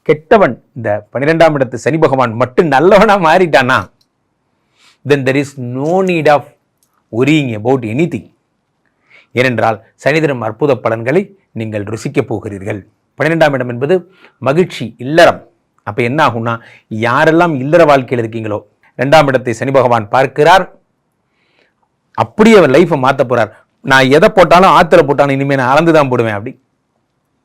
கெட்டவன் இந்த 12ஆம் இடத்து சனி பகவான் மட்டும் நல்லவனா மாறிட்டானா, then there is no need of worrying about anything. ஏனென்றால் சனி தரும் அற்புத பலன்களை நீங்கள் ருசிக்கப் போகிறீர்கள். 12ஆம் இடம் என்பது மகிழ்ச்சி, இல்லறம். அப்ப என்ன ஆகும்னா, யாரெல்லாம் இல்லற வாழ்க்கையில் இருக்கீங்களோ 2ஆம் இடத்தை சனி பகவான் பார்க்கிறார். அப்படியே அவர் லைஃபை மாற்ற போறார். நான் எதை போட்டாலும் ஆத்திர போட்டாலும் இனிமேல் நான் அளந்துதான் போடுவேன், அப்படி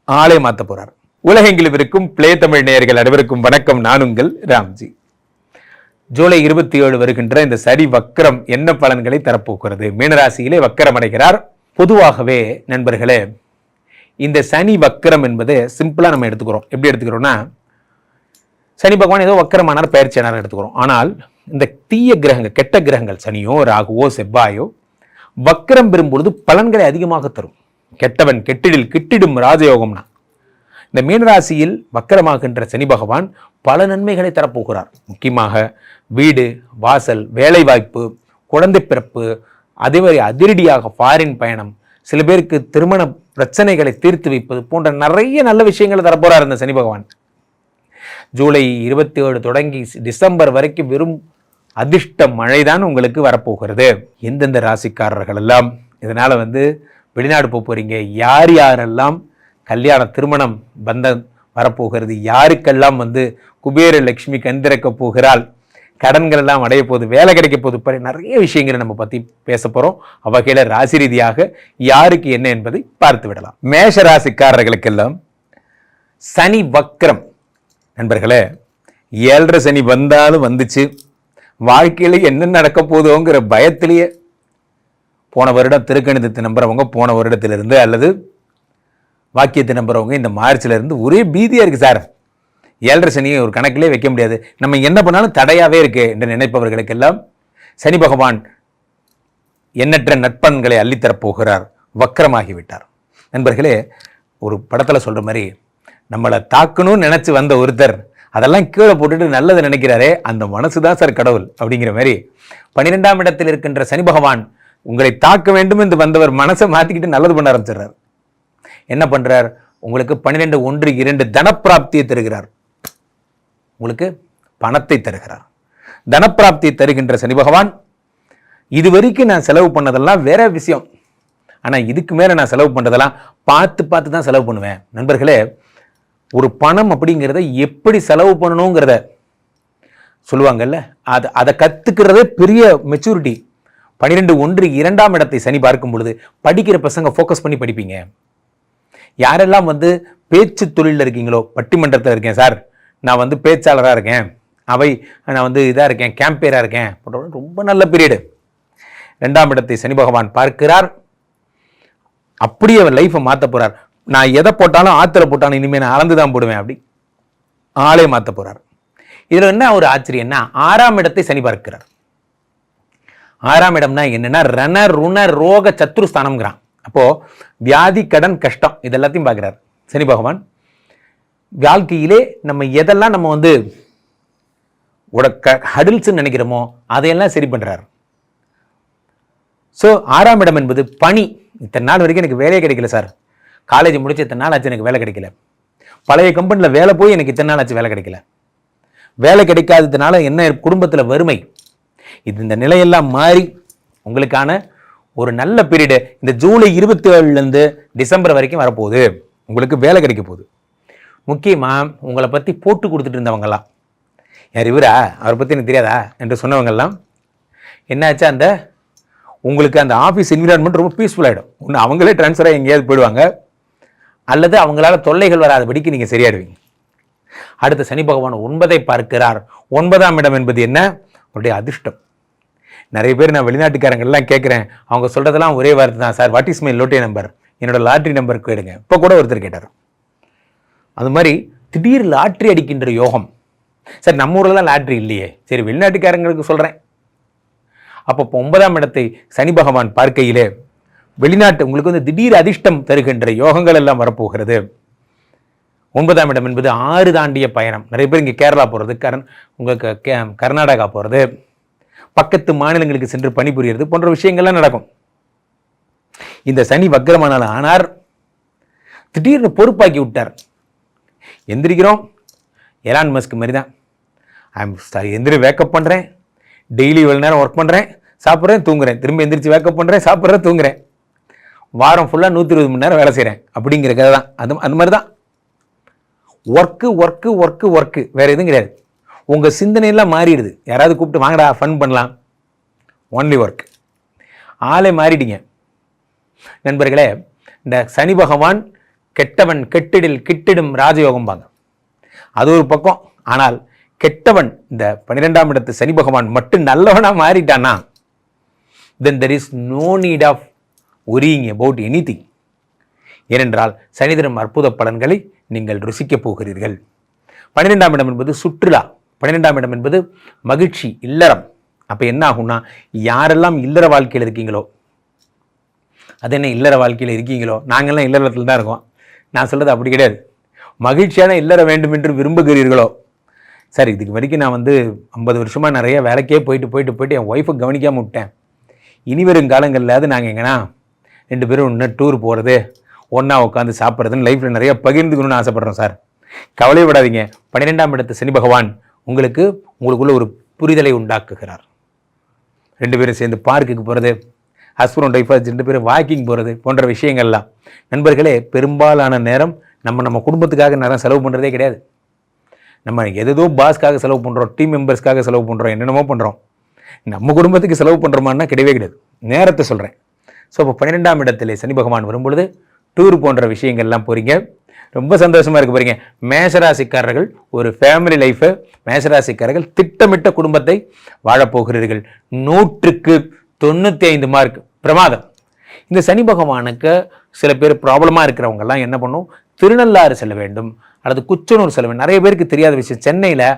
ஆளே மாற்ற போறார். உலகெங்கிலும் இருக்கும் பிளே தமிழ் நேயர்கள் அனைவருக்கும் வணக்கம். நான் உங்கள் ராம்ஜி. ஜூலை 27 வருகின்ற இந்த சனி வக்கரம் என்ன பலன்களை தரப்போகிறது? மீனராசியிலே வக்கரம் அடைகிறார். பொதுவாகவே நண்பர்களே, இந்த சனி வக்கரம் என்பது சிம்பிளா நம்ம எடுத்துக்கிறோம். எப்படி எடுத்துக்கிறோம்னா, சனி பகவான் ஏதோ வக்கரமானார், பயிற்சியானார் எடுத்துக்கிறோம். ஆனால் இந்த தீய கிரகங்கள், கெட்ட கிரகங்கள், சனியோ ராகுவோ செவ்வாயோ வக்கரம் பெறும்பொழுது பலன்களை அதிகமாக தரும். கெட்டவன் கெட்டிடில் கிட்டிடும் ராஜயோகம்னா, இந்த மீனராசியில் வக்கரமாகின்ற சனி பகவான் பல நன்மைகளை தரப்போகிறார். முக்கியமாக வீடு, வாசல், வேலைவாய்ப்பு, குழந்தை பிறப்பு, அதே மாதிரி அதிரடியாக ஃபாரின் பயணம், சில பேருக்கு திருமண பிரச்சனைகளை தீர்த்து வைப்பது போன்ற நிறைய நல்ல விஷயங்களை தரப்போறார் இந்த சனி பகவான். ஜூலை 27 தொடங்கி டிசம்பர் வரைக்கும் வெறும் அதிர்ஷ்ட மழைதான் உங்களுக்கு வரப்போகிறது. எந்தெந்த ராசிக்காரர்கள் எல்லாம் இதனால வெளிநாடு போறீங்க, யார் யாரெல்லாம் கல்யாண திருமணம் பந்தம் வரப்போகிறது, யாருக்கெல்லாம் குபேர லட்சுமி கந்திறக்க போகிறாள், கடன்கள் எல்லாம் அடைய போகுது, வேலை கிடைக்க போகுது, நிறைய விஷயங்களை நம்ம பத்தி பேச போறோம். அவ்வகையில ராசி ரீதியாக யாருக்கு என்ன என்பதை பார்த்து விடலாம். மேஷ ராசிக்காரர்களுக்கெல்லாம் சனி வக்ரம் நண்பர்களே, 7.5 சனி வந்தாலும் வந்துச்சு, வாழ்க்கையில என்ன நடக்க போதோங்கிற பயத்திலேயே போன வருடம் திருக்கணிதத்தை நம்புறவங்க போன வருடத்திலிருந்து, அல்லது வாக்கியத்தை நம்புறவங்க இந்த மார்ச்ல இருந்து ஒரே பீதியா இருக்கு. சார் 7.5 சனியை ஒரு கணக்கிலே வைக்க முடியாது, நம்ம என்ன பண்ணாலும் தடையாவே இருக்கு என்று நினைப்பவர்களுக்கெல்லாம் சனி பகவான் எண்ணற்ற நற்பண்களை அள்ளித்தரப் போகிறார். வக்கரமாகிவிட்டார். நண்பர்களே, ஒரு படத்துல சொல்ற மாதிரி, நம்மளை தாக்கணும்னு நினைச்சு வந்த ஒருத்தர் அதெல்லாம் கீழே போட்டுட்டு நல்லதை நினைக்கிறாரே, அந்த மனசுதான் சார் கடவுள் அப்படிங்கிற மாதிரி 12ஆம் இடத்தில் இருக்கின்ற சனி பகவான் உங்களை தாக்க வேண்டும் என்று வந்தவர் மனசை மாத்திக்கிட்டு நல்லது பண்ண ஆரம்பிச்சிடுறார். என்ன பண்றார்? உங்களுக்கு 12.1.2 தனப்பிராப்தியை தருகிறார். உங்களுக்கு பணத்தை தருகிறார். தனப்பிராப்தியை தருகின்ற சனி பகவான், இது வரைக்கும் நான் செலவு பண்ணதெல்லாம் வேற விஷயம், ஆனா இதுக்கு மேல நான் செலவு பண்றதெல்லாம் பார்த்து பார்த்து தான் செலவு பண்ணுவேன். நண்பர்களே, ஒரு பணம் அப்படிங்கிறத எப்படி செலவு பண்ணணுங்கிறத சொல்லுவாங்கல்ல, அதை கத்துக்கிறதே பெரிய மெச்சூரிட்டி. 12.1.2 இடத்தை சனி பார்க்கும் பொழுது படிக்கிற பசங்க ஃபோக்கஸ் பண்ணி படிப்பீங்க. யாரெல்லாம் பேச்சு தொழிலில் இருக்கீங்களோ, பட்டிமன்றத்தில் இருக்கேன் சார், நான் பேச்சாளராக இருக்கேன், நான் இதாக இருக்கேன், கேம்பேராக இருக்கேன், ரொம்ப நல்ல பீரியடு. 2ஆம் இடத்தை சனி பகவான் பார்க்கிறார். அப்படியே அவர் லைஃபை மாற்ற போறார். நான் எதை போட்டாலும் ஆத்திர போட்டாலும் இனிமேல் நான் அளந்துதான் போடுவேன், அப்படி ஆளே மாற்ற போறார். இதுல என்ன ஒரு ஆச்சரியம்னா, 6ஆம் இடத்தை சனி பார்க்கிறார். 6ஆம் இடம்னா என்னன்னா, ரண ருண ரோக சத்ருஸ்தானம்ங்கிறான். அப்போ வியாதி, கடன், கஷ்டம் இது எல்லாத்தையும் பார்க்கிறார் சனி பகவான். வாழ்க்கையிலே நம்ம எதெல்லாம் நம்ம ஹடில்ஸ் நினைக்கிறோமோ அதையெல்லாம் சரி பண்றார். ஸோ 6ஆம் இடம் என்பது பணி. இத்தனை நாள் வரைக்கும் எனக்கு வேலையே கிடைக்கல சார், காலேஜ் முடிச்சு இத்தனை நாள் ஆச்சு எனக்கு வேலை கிடைக்கல, பழைய கம்பெனியில் வேலை போய் எனக்கு இத்தனை நாள் ஆச்சு வேலை கிடைக்கல, வேலை கிடைக்காததுனால என்ன குடும்பத்தில் வறுமை, இந்த நிலையெல்லாம் மாறி உங்களுக்கான ஒரு நல்ல பீரியடு இந்த ஜூலை 27 டிசம்பர் வரைக்கும் வரப்போகுது. உங்களுக்கு வேலை கிடைக்க போகுது. முக்கியமா உங்களை பத்தி போட்டு கொடுத்துட்டு இருந்தவங்கலாம், யார் இவரா, அவரை பத்தி எனக்கு தெரியாதா என்று சொன்னவங்கெல்லாம் என்னாச்சா, உங்களுக்கு அந்த ஆஃபீஸ் என்விரான்மெண்ட் ரொம்ப பீஸ்ஃபுல் ஆகிடும். ஒன்று அவங்களே டிரான்ஸ்ஃபராக எங்கேயாவது போயிடுவாங்க, அல்லது அவங்களால தொல்லைகள் வராதபடிக்கு நீங்கள் சரியாடுவீங்க. அடுத்த சனி பகவான் 9ஐ பார்க்கிறார். 9ஆம் இடம் என்பது என்ன? உங்களுடைய அதிர்ஷ்டம். நிறைய பேர் நான் வெளிநாட்டுக்காரங்கள்லாம் கேட்குறேன், அவங்க சொல்கிறதெல்லாம் ஒரே வார்த்தை தான், sir what is my Lotay number, என்னோட லாட்ரி நம்பர் கேடுங்க. இப்போ கூட ஒருத்தர் கேட்டார். அது மாதிரி திடீர் லாட்ரி அடிக்கின்ற யோகம். சார் நம்ம ஊரில் தான் லாட்ரி இல்லையே, சரி வெளிநாட்டுக்காரங்களுக்கு சொல்கிறேன். அப்போ 9ஆம் இடத்தை சனி பகவான் பார்க்கையிலே வெளிநாட்டு உங்களுக்கு திடீர் அதிர்ஷ்டம் தருகின்ற யோகங்கள் எல்லாம் வரப்போகிறது. 9ஆம் இடம் என்பது 6 தாண்டிய பயணம். நிறைய பேர் இங்கே கேரளா போகிறது, உங்களுக்கு கர்நாடகா போகிறது, பக்கத்து மாநிலங்களுக்கு சென்று பணிபுரியறது போன்ற விஷயங்கள்லாம் நடக்கும். இந்த சனி வக்ரமானார், திடீர்னு பொறுப்பாக்கி விட்டார். எந்திரிக்கிறோம், எலான் மஸ்க் மாதிரி தான். எந்திரி வேக்கப் பண்ணுறேன், டெய்லி இவ்வளோ நேரம் ஒர்க் பண்ணுறேன், சாப்பிட்றேன் தூங்குறேன், திரும்ப எந்திரிச்சு வேக்கப் பண்ணுறேன், சாப்பிட்றேன் தூங்குறேன், வாரம் ஃபுல்லாக 120 மணி நேரம் வேலை செய்கிறேன் அப்படிங்கிற கதை தான். அது மாதிரி தான் ஒர்க்கு ஒர்க்கு ஒர்க்கு ஒர்க்கு, வேறு எதுவும் கிடையாது. உங்கள் சிந்தனையெல்லாம் மாறிடுது. யாராவது கூப்பிட்டு வாங்கடா ஃபன் பண்ணலாம், ஒன்லி ஒர்க். ஆளே மாறிட்டீங்க நண்பர்களே. இந்த சனி பகவான் கெட்டவன் கெட்டிடில் கிட்டிடும் ராஜயோகம்பாங்க, அது ஒரு பக்கம். ஆனால் கெட்டவன் இந்த 12ஆம் இடத்து சனி பகவான் மட்டும் நல்லவனாக மாறிட்டானா, then there is no need of worrying about anything. ஏனென்றால் சனி தரும் அற்புத பலன்களை நீங்கள் ருசிக்கப் போகிறீர்கள். 12ஆம் இடம் என்பது சுற்றுலா, 12ஆம் இடம் என்பது மகிழ்ச்சி, இல்லறம். அப்போ என்ன ஆகும்னா, யாரெல்லாம் இல்லற வாழ்க்கையில் இருக்கீங்களோ, அது என்ன இல்லற வாழ்க்கையில் இருக்கீங்களோ, நாங்கள்லாம் இல்லறத்தில் தான் இருக்கோம், நான் சொல்கிறது அப்படி கிடையாது. மகிழ்ச்சியான இல்லற வேண்டும் என்று விரும்புகிறீர்களோ, சார் இதுக்கு வரைக்கும் நான் 50 வருஷமாக நிறைய வேலைக்கே போயிட்டு என் ஒய்ஃபை கவனிக்காமல் விட்டேன், இனி வரும் காலங்களில் நாங்கள் எங்கன்னா 2 பேரும் இன்னும் டூர் போகிறது, ஒன்றா உட்காந்து சாப்பிட்றதுன்னு லைஃப்பில் நிறைய பகிர்ந்துக்கணும்னு ஆசைப்பட்றோம் சார். கவலைப்படாதீங்க. 12ஆம் இடத்து சனி பகவான் உங்களுக்குள்ள ஒரு புரிதலை உண்டாக்குகிறார். 2 பேரும் சேர்ந்து பார்க்குக்கு போகிறது, ஹஸ்பண்ட் அண்ட் ஒய்ஃபாக 2 பேரும் வாக்கிங் போகிறது போன்ற விஷயங்கள்லாம். நண்பர்களே, பெரும்பாலான நேரம் நம்ம குடும்பத்துக்காக நேரம் செலவு பண்ணுறதே கிடையாது. நம்ம எதோ பாஸ்க்காக செலவு பண்ணுறோம், டீம் மெம்பர்ஸ்க்காக செலவு பண்ணுறோம், என்னென்னமோ பண்ணுறோம். நம்ம குடும்பத்துக்கு செலவு பண்ணுறோமான்னா கிடையவே கிடையாது. நேரத்தை சொல்கிறேன். ஸோ இப்போ 12ஆம் இடத்துல சனி பகவான் வரும்பொழுது டூர் போன்ற விஷயங்கள்லாம் போகிறீங்க, ரொம்ப சந்தோஷமாக இருக்க போகிறீங்க. மேஷராசிக்காரர்கள் ஒரு ஃபேமிலி லைஃபை, மேஷராசிக்காரர்கள் திட்டமிட்ட குடும்பத்தை வாழப்போகிறீர்கள். 100க்கு 95 மார்க், பிரமாதம். இந்த சனி பகவானுக்கு சில பேர் ப்ராப்ளமாக இருக்கிறவங்கெல்லாம் என்ன பண்ணும், திருநள்ளாறு செல்ல வேண்டும் அல்லது குச்சனூர் செல்ல வேண்டும். நிறைய பேருக்கு தெரியாத விஷயம், சென்னையில்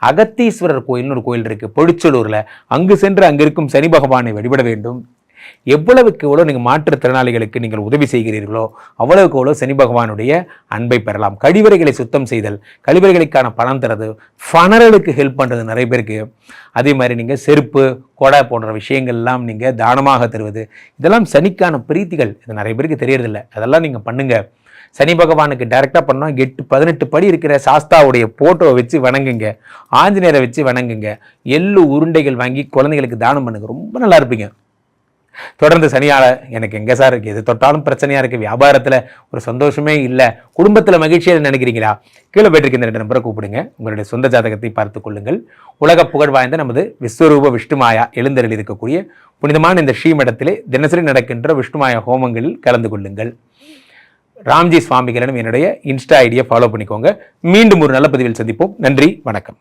அகத்தீஸ்வரர் கோயில்னு ஒரு கோயில் இருக்குது, பொடிச்சலூரில். அங்கு சென்று அங்கே இருக்கும் சனி பகவானை வழிபட வேண்டும். எவ்வளவுக்கு எவ்வளோ நீங்கள் மாற்றுத்திறனாளிகளுக்கு நீங்கள் உதவி செய்கிறீர்களோ அவ்வளவுக்கு எவ்வளோ சனி பகவானுடைய அன்பை பெறலாம். கழிவறைகளை சுத்தம் செய்தல், கழிவறைகளுக்கான பணம் தரது, ஃபனரலுக்கு ஹெல்ப் பண்ணுறது நிறைய பேருக்கு. அதே மாதிரி நீங்கள் செருப்பு, கொடை போன்ற விஷயங்கள்லாம் நீங்கள் தானமாக தருவது, இதெல்லாம் சனிக்கான பிரீத்திகள். இது நிறைய பேருக்கு தெரியறதில்லை. அதெல்லாம் நீங்கள் பண்ணுங்கள். சனி பகவானுக்கு டைரெக்டாக பண்ணோம். 18 படி இருக்கிற சாஸ்தாவுடைய போட்டோவை வச்சு வணங்குங்க, ஆஞ்சநேயரை வச்சு வணங்குங்க, எள்ளு உருண்டைகள் வாங்கி குழந்தைகளுக்கு தானம் பண்ணுங்க, ரொம்ப நல்லா இருப்பீங்க. தொடர்ந்து சனியால எனக்கு எங்கே சார் இருக்குது, எது தொட்டாலும் பிரச்சனையாக இருக்குது, வியாபாரத்தில் ஒரு சந்தோஷமே இல்லை, குடும்பத்தில் மகிழ்ச்சியாக நினைக்கிறீங்களா, கீழே போயிட்டு இந்த 2 நம்பரை கூப்பிடுங்க. உங்களுடைய சொந்த ஜாதகத்தை பார்த்து கொள்ளுங்கள். உலக புகழ் வாய்ந்த நமது விஸ்வரூப விஷ்ணுமாயா எழுந்தருளி இருக்கக்கூடிய புனிதமான இந்த ஸ்ரீமடத்திலே தினசரி நடக்கின்ற விஷ்ணுமாயா ஹோமங்களில் கலந்து கொள்ளுங்கள். ராம்ஜி சுவாமிகளிடம் என்னுடைய இன்ஸ்டா ஐடியை ஃபாலோ பண்ணிக்கோங்க. மீண்டும் ஒரு நல்ல பதிவில் சந்திப்போம். நன்றி, வணக்கம்.